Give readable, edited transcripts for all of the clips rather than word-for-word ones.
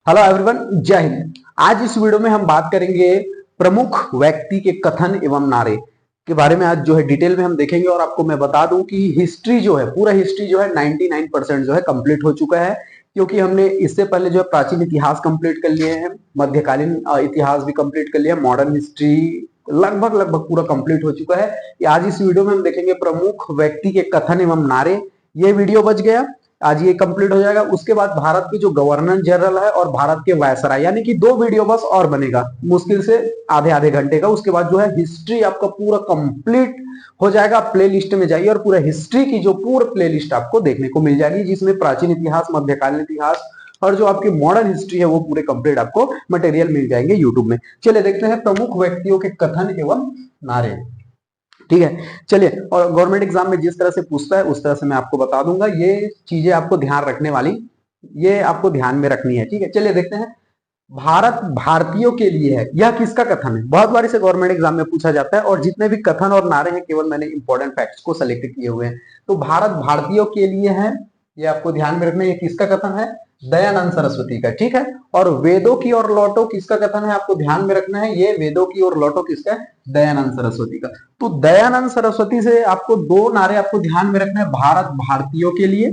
Hello everyone, जय हिंद। आज इस वीडियो में हम बात करेंगे प्रमुख व्यक्ति के कथन एवं नारे के बारे में। आज जो है डिटेल में हम देखेंगे और आपको मैं बता दूं कि हिस्ट्री जो है, पूरा हिस्ट्री जो है 99% जो है कंप्लीट हो चुका है, क्योंकि हमने इससे पहले जो है प्राचीन इतिहास कंप्लीट कर लिए हैं, मध्यकालीन इतिहास भी कंप्लीट कर लिया, मॉडर्न हिस्ट्री लगभग लगभग पूरा कंप्लीट हो चुका है। आज इस वीडियो में हम देखेंगे प्रमुख व्यक्ति के कथन एवं नारे। ये वीडियो बच गया, आज ये कंप्लीट हो जाएगा। उसके बाद भारत के जो गवर्नर जनरल है और भारत के वायसराय, यानी कि 2 वीडियो बस और बनेगा, मुश्किल से आधे आधे घंटे का। उसके बाद जो है हिस्ट्री आपका पूरा कंप्लीट हो जाएगा। प्ले लिस्ट में जाइए और पूरा हिस्ट्री की जो पूरा प्ले लिस्ट आपको देखने को मिल जाएगी, जिसमें प्राचीन इतिहास, मध्यकालीन इतिहास और जो आपकी मॉडर्न हिस्ट्री है वो पूरे कंप्लीट आपको मटेरियल मिल जाएंगे यूट्यूब में। चलिए देखते हैं प्रमुख व्यक्तियों के कथन एवं नारे। ठीक है, चलिए। और गवर्नमेंट एग्जाम में जिस तरह से पूछता है उस तरह से मैं आपको बता दूंगा। ये चीजें आपको ध्यान रखने वाली, ये आपको ध्यान में रखनी है। ठीक है, चलिए देखते हैं। भारत भारतीयों के लिए है, यह किसका कथन है? बहुत बार इसे गवर्नमेंट एग्जाम में पूछा जाता है और जितने भी कथन और नारे हैं केवल मैंने इंपॉर्टेंट फैक्ट्स को सेलेक्ट किए हुए हैं। तो भारत भारतीयों के लिए है, ये आपको ध्यान में रखना है। ये किसका कथन है? दयानंद सरस्वती का। ठीक है, और वेदों की ओर लौटो किसका कथन है? आपको ध्यान में रखना है, ये वेदों की ओर लौटो किसका है? दयानंद सरस्वती का। तो दयानंद सरस्वती से आपको 2 नारे आपको ध्यान में रखना है, भारत भारतीयों के लिए।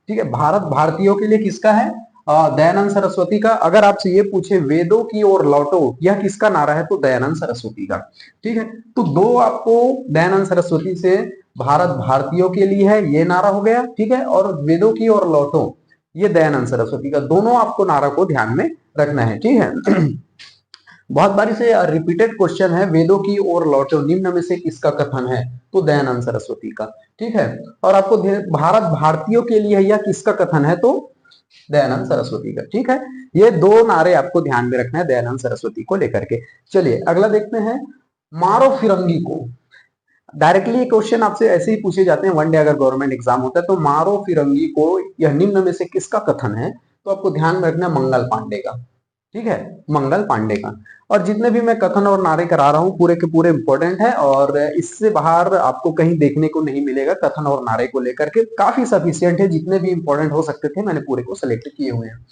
ठीक है, भारत भारतीयों के लिए किसका है? दयानंद सरस्वती का। अगर आपसे ये पूछे वेदों की ओर लौटो, यह किसका नारा है? तो दयानंद सरस्वती का। ठीक है, तो 2 आपको दयानंद सरस्वती से भारत भारतीयों के लिए है, ये नारा हो गया। ठीक है, और वेदों की ओर लौटो, ये दयानंद सरस्वती का। दोनों आपको नारा को ध्यान में रखना है। ठीक है। बहुत बारी से रिपीटेड क्वेश्चन है, वेदों की ओर लौटो निम्न में से किसका कथन है? तो दयानंद सरस्वती का। ठीक है, और आपको भारत भारतीयों के लिए यह किसका कथन है? तो दयानंद सरस्वती का। ठीक है, ये 2 नारे आपको ध्यान में रखना है दयानंद सरस्वती को लेकर के। चलिए अगला देखते हैं, मारो फिरंगी को। डायरेक्टली ये क्वेश्चन आपसे ऐसे ही पूछे जाते हैं वन डे अगर गवर्नमेंट एग्जाम होता है। तो मारो फिरंगी को, यह निम्न में से किसका कथन है? तो आपको ध्यान में रखना है मंगल पांडे का। ठीक है, मंगल पांडे का। और जितने भी मैं कथन और नारे करा रहा हूं पूरे के पूरे इंपॉर्टेंट है और इससे बाहर आपको कहीं देखने को नहीं मिलेगा। कथन और नारे को लेकर के काफी सफिशियंट है, जितने भी इंपॉर्टेंट हो सकते थे मैंने पूरे को सिलेक्ट किए हुए हैं।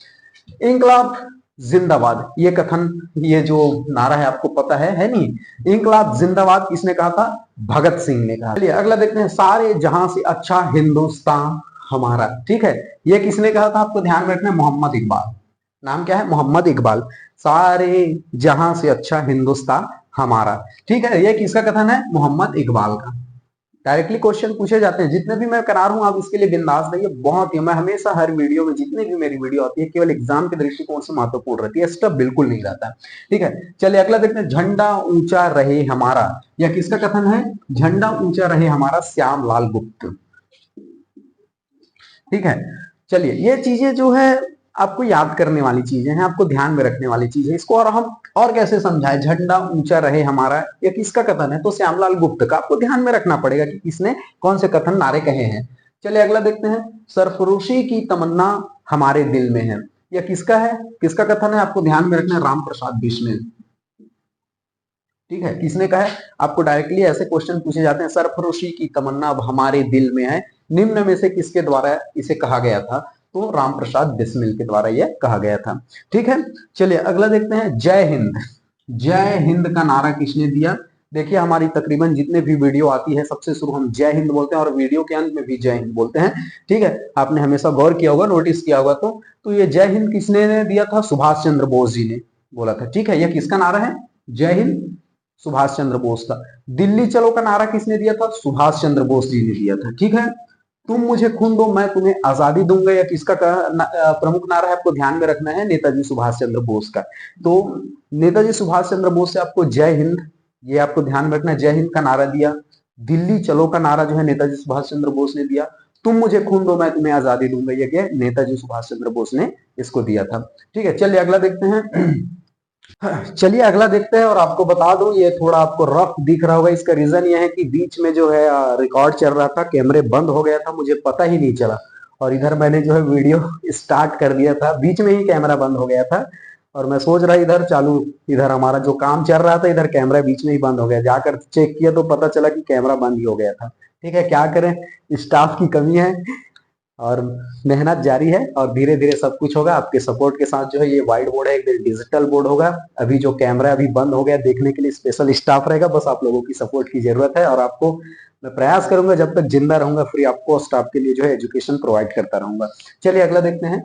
इंकलाब जिंदाबाद, ये कथन, ये जो नारा है आपको पता है नहीं? इंकलाब जिंदाबाद किसने कहा था? भगत सिंह ने कहा। चलिए अगला देखते हैं, सारे जहां से अच्छा हिंदुस्तान हमारा। ठीक है, ये किसने कहा था? आपको ध्यान में रखना है, मोहम्मद इकबाल। नाम क्या है? मोहम्मद इकबाल। सारे जहां से अच्छा हिंदुस्तान हमारा। ठीक है, ये किसका कथन है? मोहम्मद इकबाल का। डायरेक्टली क्वेश्चन पूछे जाते हैं, जितने भी मैं करा रहा हूं आप इसके लिए बिंदास रहिए। बहुत ही, मैं हमेशा हर वीडियो में जितनी भी मेरी वीडियो आती है केवल एग्जाम के दृष्टिकोण से महत्वपूर्ण रहती है, स्टफ बिल्कुल नहीं रहता है। ठीक है, चलिए अगला देखते हैं, झंडा ऊंचा रहे हमारा। यह किसका कथन है? झंडा ऊंचा रहे हमारा, श्यामलाल गुप्त। ठीक है, चलिए ये चीजें जो है आपको याद करने वाली चीजें हैं, आपको ध्यान में रखने वाली चीजें। इसको और हम और कैसे समझाएं? झंडा ऊंचा रहे हमारा, ये किसका कथन है? तो श्यामलाल गुप्त का। आपको ध्यान में रखना पड़ेगा कि किसने कौन से कथन नारे कहे हैं। चलिए अगला देखते हैं, सरफरोशी की तमन्ना हमारे दिल में है। यह किसका है? किसका कथन है? आपको ध्यान में रखना है, राम प्रसाद बिस्मिल। ठीक है, किसने कहा है? आपको डायरेक्टली ऐसे क्वेश्चन पूछे जाते हैं, सरफरोशी की तमन्ना अब हमारे दिल में है, निम्न में से किसके द्वारा इसे कहा गया था? तो राम प्रसाद बिस्मिल के द्वारा यह कहा गया था। ठीक है, चलिए अगला देखते हैं, जय हिंद। जय हिंद का नारा किसने दिया? देखिए हमारी तकरीबन जितने भी वीडियो आती है सबसे शुरू हम जय हिंद बोलते हैं और वीडियो के अंत में भी जय हिंद बोलते हैं। ठीक है, आपने हमेशा गौर किया होगा, नोटिस किया होगा। तो ये जय हिंद किसने दिया था? सुभाष चंद्र बोस जी ने बोला था। ठीक है, यह किसका नारा है? जय हिंद, सुभाष चंद्र बोस का। दिल्ली चलो का नारा किसने दिया था? सुभाष चंद्र बोस जी ने दिया था। ठीक है, तुम मुझे खून दो मैं तुम्हें आजादी दूंगा, या किसका प्रमुख नारा है? आपको ध्यान में रखना है, नेताजी सुभाष चंद्र बोस का। तो नेताजी सुभाष चंद्र बोस से आपको जय हिंद, ये आपको ध्यान में रखना है, जय हिंद का नारा दिया। दिल्ली चलो का नारा जो है नेताजी सुभाष चंद्र बोस ने दिया। तुम मुझे खून दो मैं तुम्हें आजादी दूंगा, ये क्या? नेताजी सुभाष चंद्र बोस ने इसको दिया था। ठीक है, चलिए अगला देखते हैं। चलिए अगला देखते हैं, और आपको बता दूं ये थोड़ा आपको रफ दिख रहा होगा। इसका रीजन ये है कि बीच में जो है रिकॉर्ड चल रहा था, कैमरे बंद हो गया था, मुझे पता ही नहीं चला। और इधर मैंने जो है वीडियो स्टार्ट कर दिया था, बीच में ही कैमरा बंद हो गया था। और मैं सोच रहा इधर चालू, इधर हमारा जो काम चल रहा था, इधर कैमरा बीच में ही बंद हो गया। जाकर चेक किया तो पता चला कि कैमरा बंद ही हो गया था। ठीक है, क्या करें, स्टाफ की कमी है। और मेहनत जारी है और धीरे धीरे सब कुछ होगा आपके सपोर्ट के साथ। जो है ये व्हाइट बोर्ड है, एक डिजिटल बोर्ड होगा। अभी जो कैमरा अभी बंद हो गया, देखने के लिए स्पेशल स्टाफ रहेगा, बस आप लोगों की सपोर्ट की जरूरत है। और आपको मैं प्रयास करूंगा जब तक जिंदा रहूंगा फ्री ऑफ कॉस्ट आपके लिए जो है एजुकेशन प्रोवाइड करता रहूंगा। चलिए अगला देखते हैं।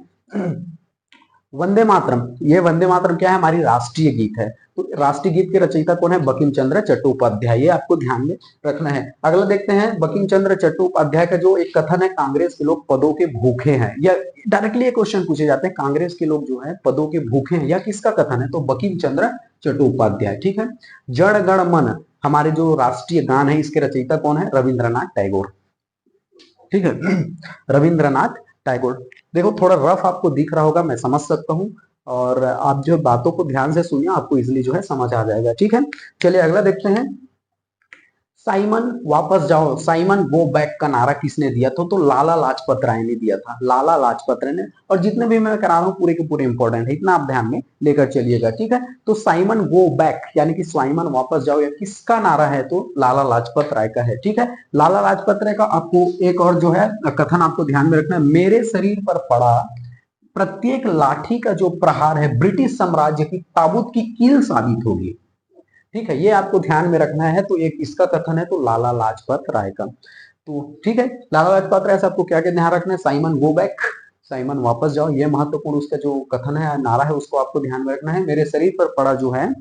वंदे मातरम। ये वंदे मातरम क्या है? हमारी राष्ट्रीय गीत है। तो राष्ट्रीय गीत के रचयिता कौन है? बंकिम चंद्र चट्टोपाध्याय। ये आपको ध्यान में रखना है। अगला देखते हैं, बंकिम चंद्र चट्टोपाध्याय का जो एक कथन है, कांग्रेस के लोग पदों के भूखे हैं। या डायरेक्टली ये क्वेश्चन पूछे जाते हैं, कांग्रेस के लोग जो है पदों के भूखे हैं, या किसका कथन है? तो बंकिम चंद्र चट्टोपाध्याय। ठीक है। जड़ गण मन, हमारे जो राष्ट्रीय गान है, इसके रचयिता कौन है? रविंद्रनाथ टैगोर। ठीक है। रविंद्रनाथ टैगोर। देखो थोड़ा रफ आपको दिख रहा होगा, मैं समझ सकता हूं, और आप जो बातों को ध्यान से सुनिए, आपको इजीली जो है समझ आ जाएगा। ठीक है। चलिए अगला देखते हैं। साइमन वापस जाओ, साइमन गो बैक का नारा किसने दिया था? तो लाला लाजपत राय ने दिया था, लाला लाजपत राय ने। और जितने भी मैं करा रहा हूँ पूरे के पूरे इंपॉर्टेंट है, इतना आप ध्यान में लेकर चलिएगा। ठीक है। तो साइमन गो बैक यानी कि साइमन वापस जाओ, या किसका नारा है? तो लाला लाजपत राय का है। ठीक है। लाला लाजपत राय का आपको एक और जो है कथन आपको ध्यान में रखना है, मेरे शरीर पर पड़ा प्रत्येक लाठी का जो प्रहार है ब्रिटिश साम्राज्य की ताबूत की कील साबित होगी। ठीक है। ये आपको ध्यान में रखना है। तो एक इसका कथन है तो लाला लाजपत राय का। तो ठीक है, लाला लाजपत राय से आपको क्या क्या ध्यान रखना है? साइमन गो बैक, साइमन वापस जाओ, ये महत्वपूर्ण उसका जो कथन है, नारा है, उसको आपको ध्यान में रखना है। मेरे शरीर पर पड़ा जो है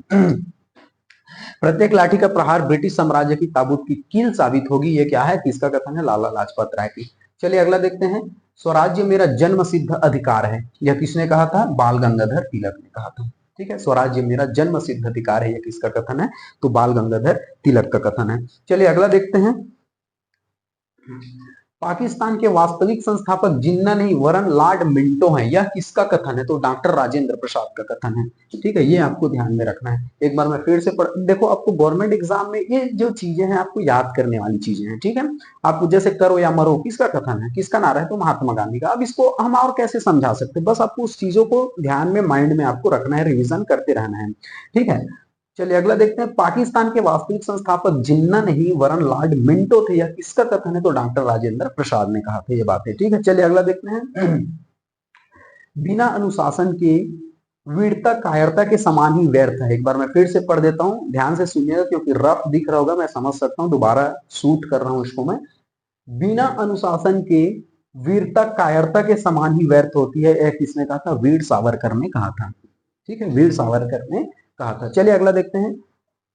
प्रत्येक लाठी का प्रहार ब्रिटिश साम्राज्य की ताबूत की कील साबित होगी। ये क्या है? किसका कथन है? लाला लाजपत राय की। चलिए अगला देखते हैं। स्वराज्य मेरा जन्म सिद्ध अधिकार है, यह किसने कहा था? बाल गंगाधर तिलक ने कहा था। ठीक है। स्वराज्य मेरा जन्म सिद्ध अधिकार है, यह किसका कथन है? तो बाल गंगाधर तिलक का कथन है। चलिए अगला देखते हैं। पाकिस्तान के वास्तविक संस्थापक जिन्ना नहीं वरन लॉर्ड मिंटो हैं, यह किसका कथन है? तो डॉक्टर राजेंद्र प्रसाद का कथन है। ठीक है। ये आपको ध्यान में रखना है। एक बार मैं फिर से देखो, आपको गवर्नमेंट एग्जाम में ये जो चीजें हैं आपको याद करने वाली चीजें हैं। ठीक है। आपको जैसे करो या मरो, किसका कथन है, किसका नारा है? तो महात्मा गांधी का। अब इसको हम और कैसे समझा सकते हैं? बस आपको उस चीजों को ध्यान में, माइंड में आपको रखना है, रिविजन करते रहना है। ठीक है। चलिए अगला देखते हैं। पाकिस्तान के वास्तविक संस्थापक जिन्ना नहीं वरन लॉर्ड मिंटो थे, या किसका कथन है? तो डॉक्टर राजेंद्र प्रसाद ने कहा था ये बातें। ठीक है। चलिए अगला देखते हैं। बिना अनुशासन के वीरता कायरता के समान ही व्यर्थ है। एक बार मैं फिर से पढ़ देता हूं, ध्यान से सुनिएगा, क्योंकि रफ दिख रहा होगा, मैं समझ सकता हूं, दोबारा शूट कर रहा हूं इसको मैं। बिना अनुशासन के वीरता कायरता के समान ही व्यर्थ होती है, यह किसने कहा था? वीर सावरकर ने कहा था। ठीक है। वीर सावरकर ने कहा था। चलिए अगला देखते हैं।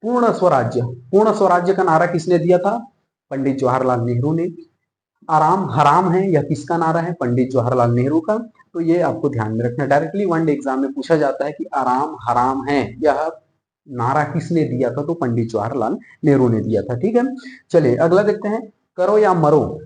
पूर्ण स्वराज्य, पूर्ण स्वराज्य का नारा किसने दिया था? पंडित जवाहरलाल नेहरू ने। आराम हराम है, यह किसका नारा है? पंडित जवाहरलाल नेहरू का। तो ये आपको ध्यान में रखना है। डायरेक्टली वनडे एग्जाम में पूछा जाता है कि आराम हराम है, यह नारा किसने दिया था? तो पंडित जवाहरलाल नेहरू ने दिया था। ठीक है। चलिए अगला देखते हैं। करो या मरो,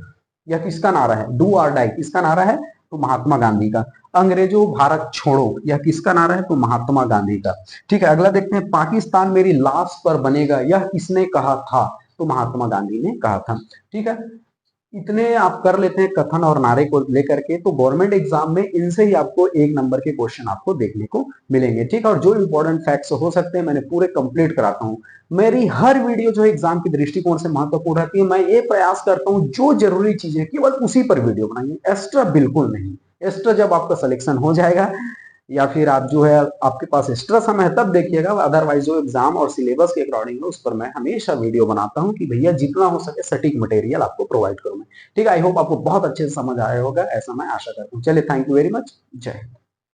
यह किसका नारा है? डू और डाई, किसका नारा है? तो महात्मा गांधी का। अंग्रेजों भारत छोड़ो, यह किसका नारा है? तो महात्मा गांधी का। ठीक है। अगला देखते हैं। पाकिस्तान मेरी लाश पर बनेगा, यह किसने कहा था? तो महात्मा गांधी ने कहा था। ठीक है। इतने आप कर लेते हैं कथन और नारे को लेकर के, तो गवर्नमेंट एग्जाम में इनसे ही आपको 1 नंबर के क्वेश्चन आपको देखने को मिलेंगे। ठीक है। और जो इंपॉर्टेंट फैक्ट्स हो सकते हैं मैंने पूरे कंप्लीट कराता हूं। मेरी हर वीडियो जो है एग्जाम के दृष्टिकोण से महत्वपूर्ण रहती है। मैं ये प्रयास करता हूं जो जरूरी चीजें केवल उसी पर वीडियो बनाइए, एक्स्ट्रा बिल्कुल नहीं। एक्स्ट्रा जब आपका सिलेक्शन हो जाएगा, या फिर आप जो है आपके पास एक्स्ट्रा समय है, तब देखिएगा। अदरवाइज जो एग्जाम और सिलेबस के अकॉर्डिंग है, उस पर मैं हमेशा वीडियो बनाता हूं कि भैया जितना हो सके सटीक मटेरियल आपको प्रोवाइड करूं मैं। ठीक है। आई होप आपको बहुत अच्छे से समझ आया होगा, ऐसा मैं आशा करता हूं। चलिए, थैंक यू वेरी मच। जय हिंद।